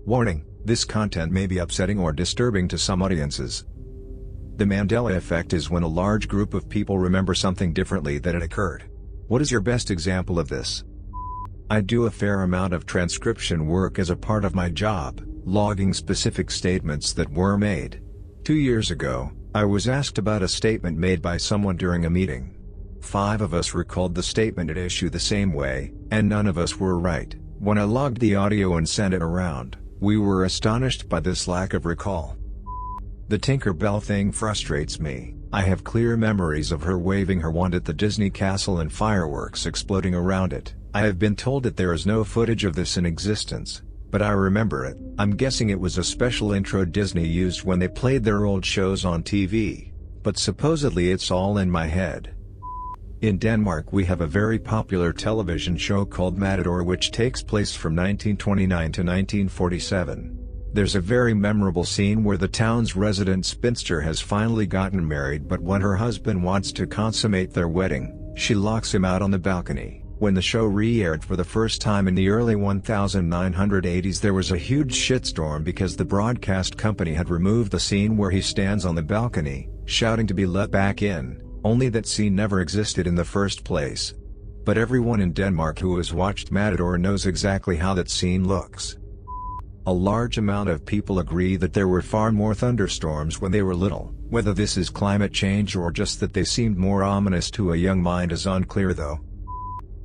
Warning: this content may be upsetting or disturbing to some audiences. The Mandela effect is when a large group of people remember something differently than it occurred. What is your best example of this? I do a fair amount of transcription work as a part of my job, logging specific statements that were made. 2 years ago, I was asked about a statement made by someone during a meeting. 5 of us recalled the statement at issue the same way, and none of us were right. When I logged the audio and sent it around, we were astonished by this lack of recall. The Tinker Bell thing frustrates me. I have clear memories of her waving her wand at the Disney castle and fireworks exploding around it. I have been told that there is no footage of this in existence, but I remember it. I'm guessing it was a special intro Disney used when they played their old shows on TV, but supposedly it's all in my head. In Denmark we have a very popular television show called Matador which takes place from 1929 to 1947. There's a very memorable scene where the town's resident spinster has finally gotten married, but when her husband wants to consummate their wedding, she locks him out on the balcony. When the show re-aired for the first time in the early 1980s, there was a huge shitstorm because the broadcast company had removed the scene where he stands on the balcony, shouting to be let back in. Only that scene never existed in the first place. But everyone in Denmark who has watched Matador knows exactly how that scene looks. A large amount of people agree that there were far more thunderstorms when they were little. Whether this is climate change or just that they seemed more ominous to a young mind is unclear though.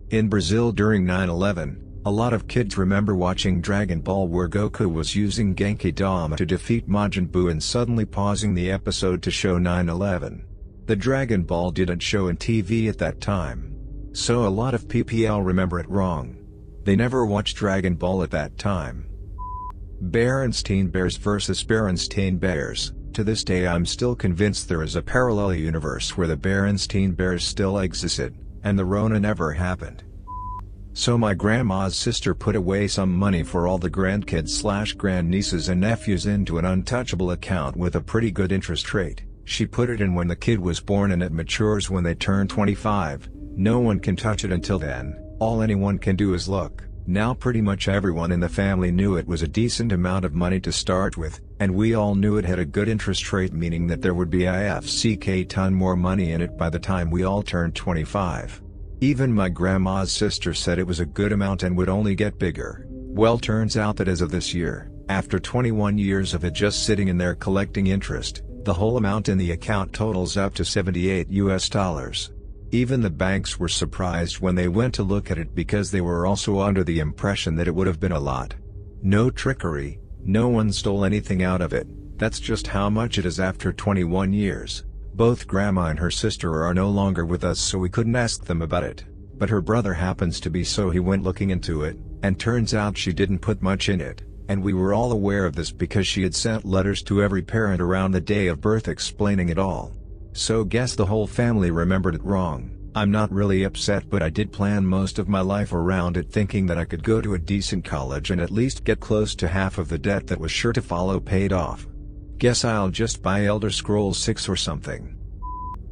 In Brazil during 9/11, a lot of kids remember watching Dragon Ball where Goku was using Genki Dama to defeat Majin Buu and suddenly pausing the episode to show 9/11. The Dragon Ball didn't show in TV at that time. So a lot of PPL remember it wrong. They never watched Dragon Ball at that time. Berenstain Bears vs. Berenstain Bears. To this day I'm still convinced there is a parallel universe where the Berenstain Bears still existed, and the Rona never happened. So my grandma's sister put away some money for all the grandkids/grandnieces and nephews into an untouchable account with a pretty good interest rate. She put it in when the kid was born and it matures when they turn 25. No one can touch it until then. All anyone can do is look. Now pretty much everyone in the family knew it was a decent amount of money to start with, and we all knew it had a good interest rate, meaning that there would be a ton more money in it by the time we all turned 25. Even my grandma's sister said it was a good amount and would only get bigger. Well, turns out that as of this year, after 21 years of it just sitting in there collecting interest, the whole amount in the account totals up to $78. Even the banks were surprised when they went to look at it because they were also under the impression that it would have been a lot. No trickery, no one stole anything out of it, that's just how much it is after 21 years. Both grandma and her sister are no longer with us, so we couldn't ask them about it, but her brother happens to be, so he went looking into it, and turns out she didn't put much in it. And we were all aware of this because she had sent letters to every parent around the day of birth explaining it all. So guess the whole family remembered it wrong. I'm not really upset, but I did plan most of my life around it, thinking that I could go to a decent college and at least get close to half of the debt that was sure to follow paid off. Guess I'll just buy Elder Scrolls 6 or something.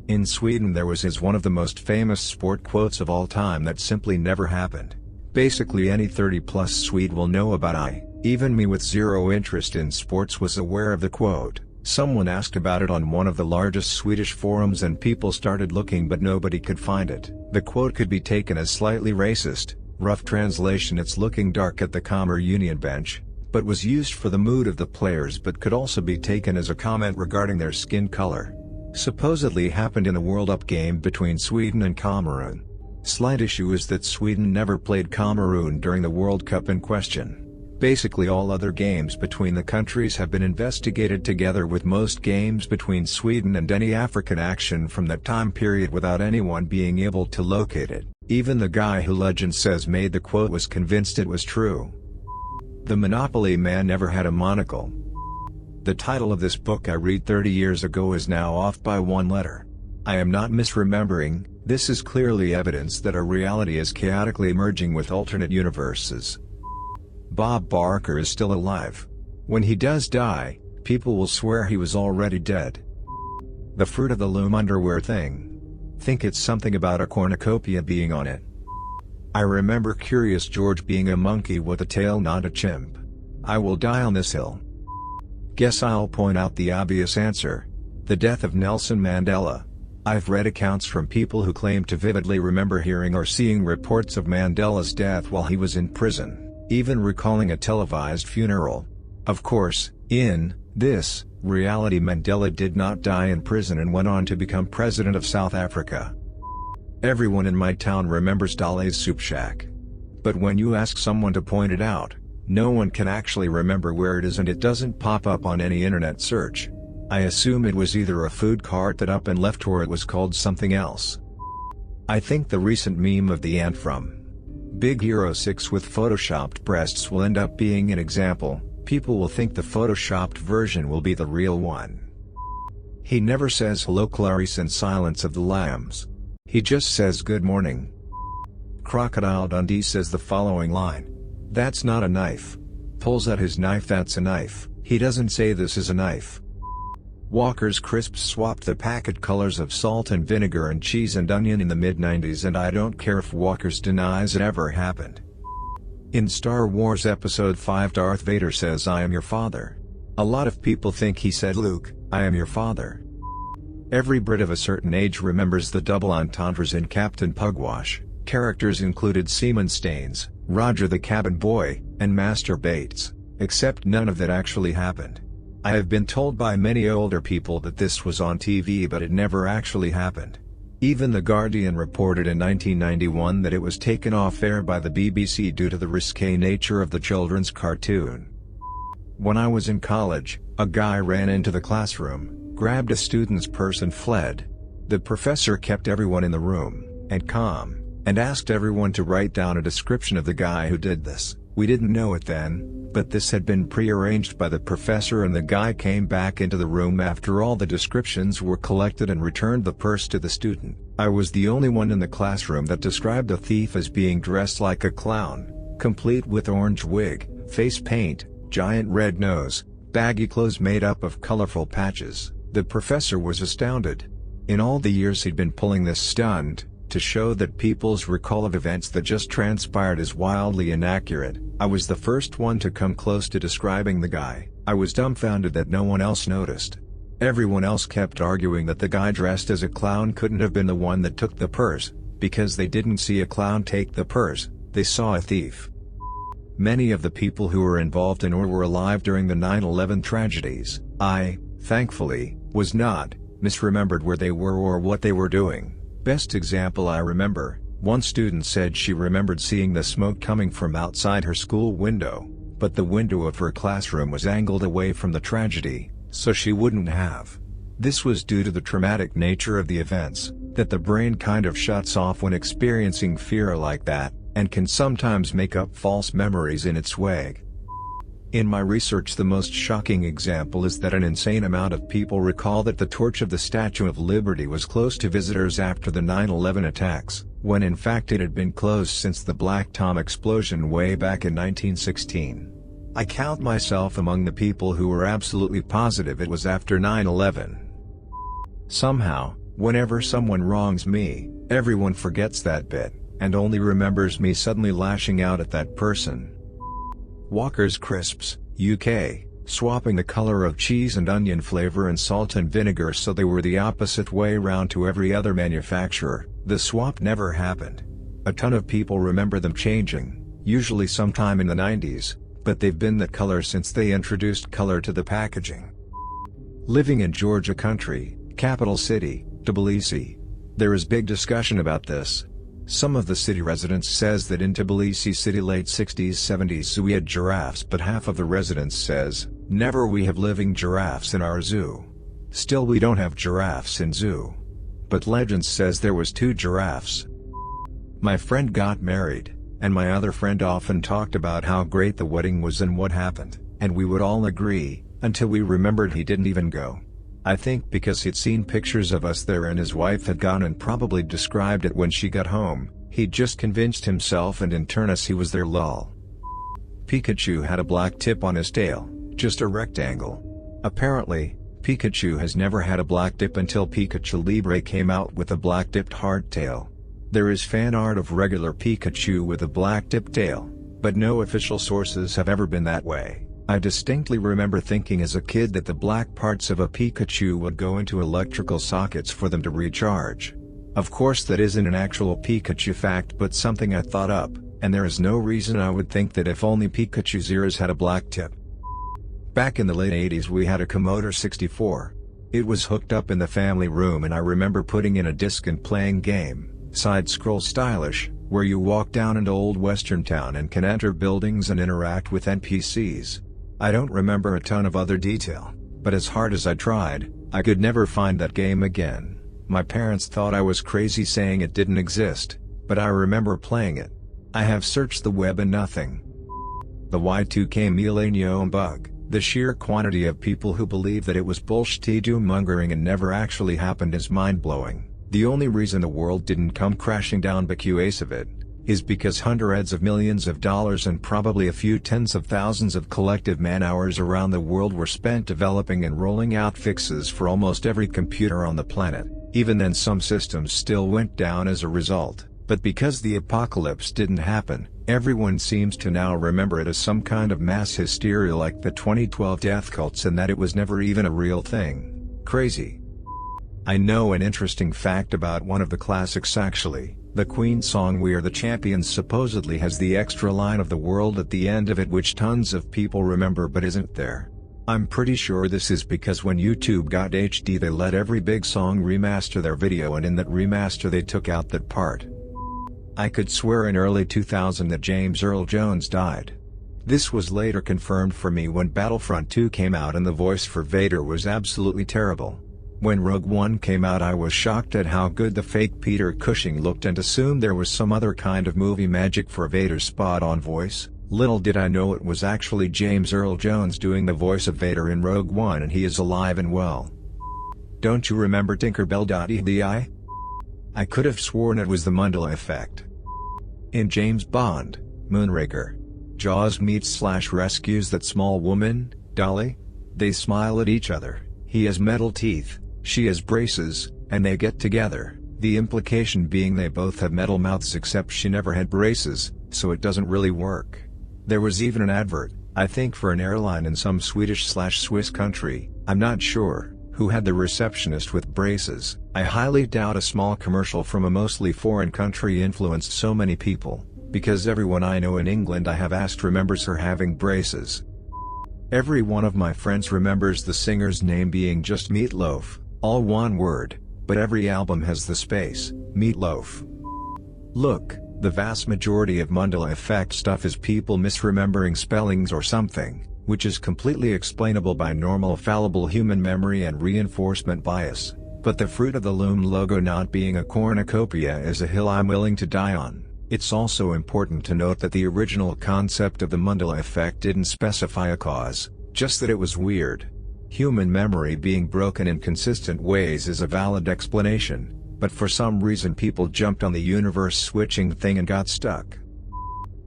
In Sweden there was one of the most famous sport quotes of all time that simply never happened. Basically any 30+ Swede will know about it. Even me with zero interest in sports was aware of the quote. Someone asked about it on one of the largest Swedish forums and people started looking, but nobody could find it. The quote could be taken as slightly racist, rough translation it's looking dark at the Kalmar Union bench, but was used for the mood of the players, but could also be taken as a comment regarding their skin color. Supposedly happened in the World Cup game between Sweden and Cameroon. Slight issue is that Sweden never played Cameroon during the World Cup in question. Basically all other games between the countries have been investigated together, with most games between Sweden and any African action from that time period without anyone being able to locate it. Even the guy who legend says made the quote was convinced it was true. The Monopoly Man never had a monocle. The title of this book I read 30 years ago is now off by one letter. I am not misremembering, this is clearly evidence that our reality is chaotically merging with alternate universes. Bob Barker is still alive. When he does die, people will swear he was already dead. The Fruit of the Loom underwear thing. Think it's something about a cornucopia being on it. I remember Curious George being a monkey with a tail, not a chimp. I will die on this hill. Guess I'll point out the obvious answer. The death of Nelson Mandela. I've read accounts from people who claim to vividly remember hearing or seeing reports of Mandela's death while he was in prison, even recalling a televised funeral. Of course, in this reality, Mandela did not die in prison and went on to become president of South Africa. Everyone in my town remembers Dale's Soup Shack. But when you ask someone to point it out, no one can actually remember where it is, and it doesn't pop up on any internet search. I assume it was either a food cart that up and left or it was called something else. I think the recent meme of the ant from Big Hero 6 with photoshopped breasts will end up being an example. People will think the photoshopped version will be the real one. He never says hello Clarice in Silence of the Lambs. He just says good morning. Crocodile Dundee says the following line. That's not a knife. Pulls out his knife. That's a knife. He doesn't say this is a knife. Walker's Crisps swapped the packet colors of salt and vinegar and cheese and onion in the mid-90s, and I don't care if Walker's denies it ever happened. In Star Wars Episode 5, Darth Vader says I am your father. A lot of people think he said Luke, I am your father. Every Brit of a certain age remembers the double entendres in Captain Pugwash. Characters included Seaman Staines, Roger the Cabin Boy, and Master Bates, except none of that actually happened. I have been told by many older people that this was on TV, but it never actually happened. Even The Guardian reported in 1991 that it was taken off air by the BBC due to the risque nature of the children's cartoon. When I was in college, a guy ran into the classroom, grabbed a student's purse and fled. The professor kept everyone in the room, and calm, and asked everyone to write down a description of the guy who did this. We didn't know it then, but this had been prearranged by the professor, and the guy came back into the room after all the descriptions were collected and returned the purse to the student. I was the only one in the classroom that described the thief as being dressed like a clown, complete with orange wig, face paint, giant red nose, baggy clothes made up of colorful patches. The professor was astounded. In all the years he'd been pulling this stunt, to show that people's recall of events that just transpired is wildly inaccurate, I was the first one to come close to describing the guy. I was dumbfounded that no one else noticed. Everyone else kept arguing that the guy dressed as a clown couldn't have been the one that took the purse, because they didn't see a clown take the purse, they saw a thief. Many of the people who were involved in or were alive during the 9/11 tragedies, I, thankfully, was not, misremembered where they were or what they were doing. Best example I remember, one student said she remembered seeing the smoke coming from outside her school window, but the window of her classroom was angled away from the tragedy, so she wouldn't have. This was due to the traumatic nature of the events, that the brain kind of shuts off when experiencing fear like that, and can sometimes make up false memories in its wake. In my research, the most shocking example is that an insane amount of people recall that the torch of the Statue of Liberty was closed to visitors after the 9/11 attacks, when in fact it had been closed since the Black Tom explosion way back in 1916. I count myself among the people who were absolutely positive it was after 9/11. Somehow, whenever someone wrongs me, everyone forgets that bit, and only remembers me suddenly lashing out at that person. Walker's Crisps, UK, swapping the color of cheese and onion flavor and salt and vinegar so they were the opposite way round to every other manufacturer. The swap never happened. A ton of people remember them changing, usually sometime in the 90s, but they've been that color since they introduced color to the packaging. Living in Georgia country, capital city, Tbilisi. There is big discussion about this. Some of the city residents says that in Tbilisi city late 60s 70s we had giraffes, but half of the residents says, never, we have living giraffes in our zoo. Still, we don't have giraffes in zoo. But legend says there was 2 giraffes. My friend got married, and my other friend often talked about how great the wedding was and what happened, and we would all agree, until we remembered he didn't even go. I think because he'd seen pictures of us there and his wife had gone and probably described it when she got home, he'd just convinced himself and in turn us he was there. Lol. Pikachu had a black tip on his tail, just a rectangle. Apparently, Pikachu has never had a black tip until Pikachu Libre came out with a black tipped hardtail. There is fan art of regular Pikachu with a black tipped tail, but no official sources have ever been that way. I distinctly remember thinking as a kid that the black parts of a Pikachu would go into electrical sockets for them to recharge. Of course that isn't an actual Pikachu fact but something I thought up, and there is no reason I would think that if only Pikachu's ears had a black tip. Back in the late 80s we had a Commodore 64. It was hooked up in the family room and I remember putting in a disc and playing game, side-scroll stylish, where you walk down into old western town and can enter buildings and interact with NPCs. I don't remember a ton of other detail, but as hard as I tried, I could never find that game again. My parents thought I was crazy saying it didn't exist, but I remember playing it. I have searched the web and nothing. The Y2K millennium bug, the sheer quantity of people who believe that it was bullshit doom-mongering and never actually happened is mind-blowing. The only reason the world didn't come crashing down because of it, is because hundreds of millions of dollars and probably a few tens of thousands of collective man-hours around the world were spent developing and rolling out fixes for almost every computer on the planet. Even then some systems still went down as a result, but because the apocalypse didn't happen, everyone seems to now remember it as some kind of mass hysteria like the 2012 death cults and that it was never even a real thing. Crazy. I know an interesting fact about one of the classics actually. The Queen song We Are the Champions supposedly has the extra line of the world at the end of it which tons of people remember but isn't there. I'm pretty sure this is because when YouTube got HD they let every big song remaster their video and in that remaster they took out that part. I could swear in early 2000 that James Earl Jones died. This was later confirmed for me when Battlefront 2 came out and the voice for Vader was absolutely terrible. When Rogue One came out I was shocked at how good the fake Peter Cushing looked and assumed there was some other kind of movie magic for Vader's spot-on voice. Little did I know it was actually James Earl Jones doing the voice of Vader in Rogue One and he is alive and well. Don't you remember Tinkerbell.edi? I could have sworn it was the Mandela effect. In James Bond, Moonraker, Jaws meets/rescues that small woman, Dolly. They smile at each other, he has metal teeth, she has braces, and they get together, the implication being they both have metal mouths except she never had braces, so it doesn't really work. There was even an advert, I think for an airline in some Swedish/Swiss country, I'm not sure, who had the receptionist with braces. I highly doubt a small commercial from a mostly foreign country influenced so many people, because everyone I know in England I have asked remembers her having braces. Every one of my friends remembers the singer's name being just Meatloaf, all one word, but every album has the space, Meatloaf. Look, the vast majority of Mandela effect stuff is people misremembering spellings or something, which is completely explainable by normal fallible human memory and reinforcement bias, but the Fruit of the Loom logo not being a cornucopia is a hill I'm willing to die on. It's also important to note that the original concept of the Mandela effect didn't specify a cause, just that it was weird. Human memory being broken in consistent ways is a valid explanation, but for some reason people jumped on the universe switching thing and got stuck.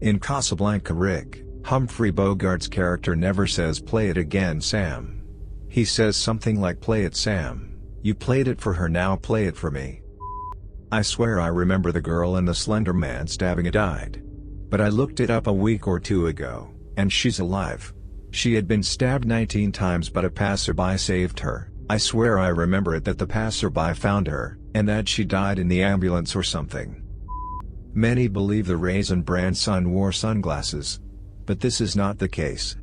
In Casablanca Rick, Humphrey Bogart's character never says "play it again Sam." He says something like "play it Sam, you played it for her now play it for me." I swear I remember the girl in the Slender Man stabbing it died. But I looked it up a week or two ago, and she's alive. She had been stabbed 19 times but a passerby saved her. I swear I remember it that the passerby found her, and that she died in the ambulance or something. Many believe the Raisin Bran son wore sunglasses. But this is not the case.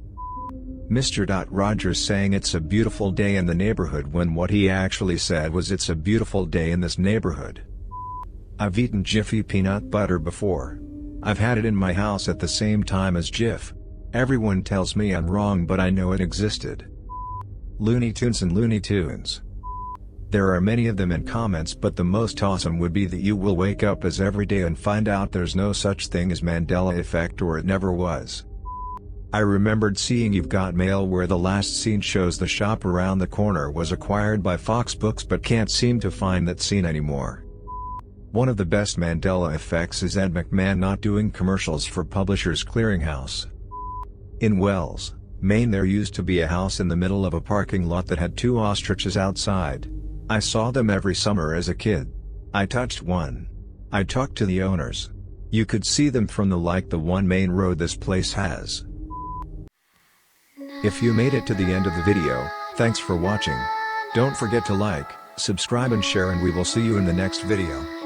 Mr. Rogers saying it's a beautiful day in the neighborhood when what he actually said was it's a beautiful day in this neighborhood. I've eaten Jiffy peanut butter before. I've had it in my house at the same time as Jif. Everyone tells me I'm wrong but I know it existed. Looney Tunes and Looney Tunes. There are many of them in comments but the most awesome would be that you will wake up as every day and find out there's no such thing as Mandela effect or it never was. I remembered seeing You've Got Mail where the last scene shows the shop around the corner was acquired by Fox Books but can't seem to find that scene anymore. One of the best Mandela effects is Ed McMahon not doing commercials for Publishers Clearinghouse. In Wells, Maine there used to be a house in the middle of a parking lot that had 2 ostriches outside. I saw them every summer as a kid. I touched one. I talked to the owners. You could see them from the one main road this place has. If you made it to the end of the video, thanks for watching. Don't forget to like, subscribe and share, and we will see you in the next video.